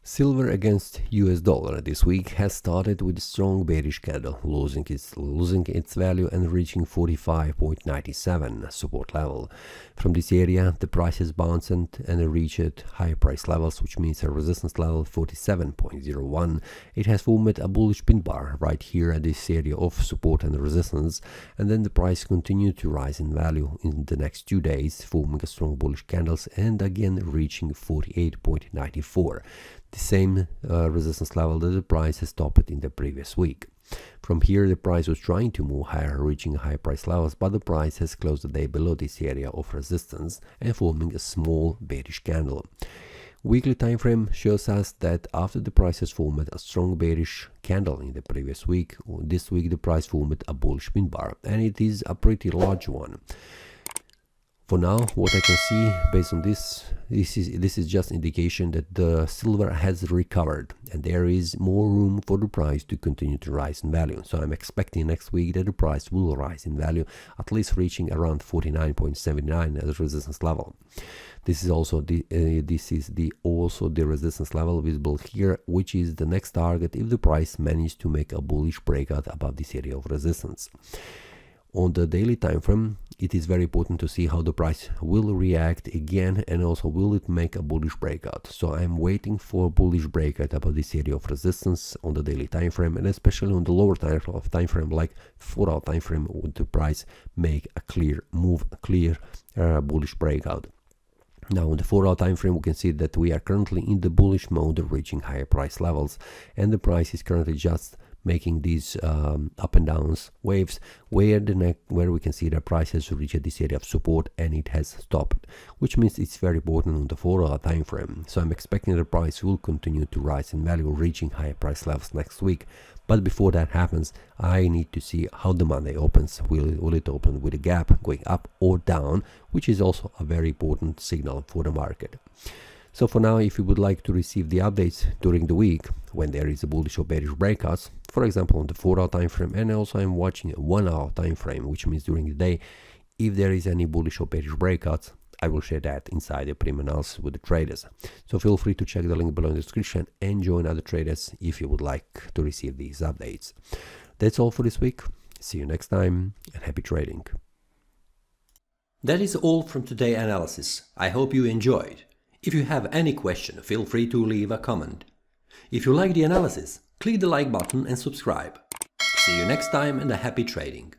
Silver against US dollar this week has started with a strong bearish candle, losing its value and reaching 45.97 support level. From this area, the price has bounced and reached higher price levels, which means a resistance level 47.01. It has formed a bullish pin bar right here at this area of support and resistance, and then the price continued to rise in value in the next 2 days, forming a strong bullish candles and again reaching 48.94. The same resistance level that the price has topped in the previous week. From here, the price was trying to move higher, reaching high price levels, but the price has closed the day below this area of resistance and forming a small bearish candle. Weekly time frame shows us that after the price has formed a strong bearish candle in the previous week, this week the price formed a bullish pin bar, and it is a pretty large one. For now, what I can see based on this is just indication that the silver has recovered and there is more room for the price to continue to rise in value. So I'm expecting next week that the price will rise in value, at least reaching around 49.79 as a resistance level. This is also the resistance level visible here, which is the next target if the price manages to make a bullish breakout above this area of resistance. On the daily time frame, it is very important to see how the price will react again, and also will it make a bullish breakout. So I'm waiting for a bullish breakout above this area of resistance on the daily time frame, and especially on the lower time frame like 4-hour time frame, would the price make a clear move, bullish breakout. Now on the 4-hour time frame, we can see that we are currently in the bullish mode, reaching higher price levels, and the price is currently just making these up and downs waves where we can see the price has reached this area of support and it has stopped, which means it's very important on the 4-hour time frame. So I'm expecting the price will continue to rise in value, reaching higher price levels next week. But before that happens, I need to see how the Monday opens. Will it open with a gap going up or down, which is also a very important signal for the market. So for now, if you would like to receive the updates during the week when there is a bullish or bearish breakouts, for example on the 4-hour time frame, and also I'm watching a 1-hour time frame, which means during the day, if there is any bullish or bearish breakouts, I will share that inside the premium analysis with the traders. So feel free to check the link below in the description and join other traders if you would like to receive these updates. That's all for this week. See you next time and happy trading. That is all from today's analysis. I hope you enjoyed. If you have any question, feel free to leave a comment. If you like the analysis, click the like button and subscribe. See you next time and a happy trading.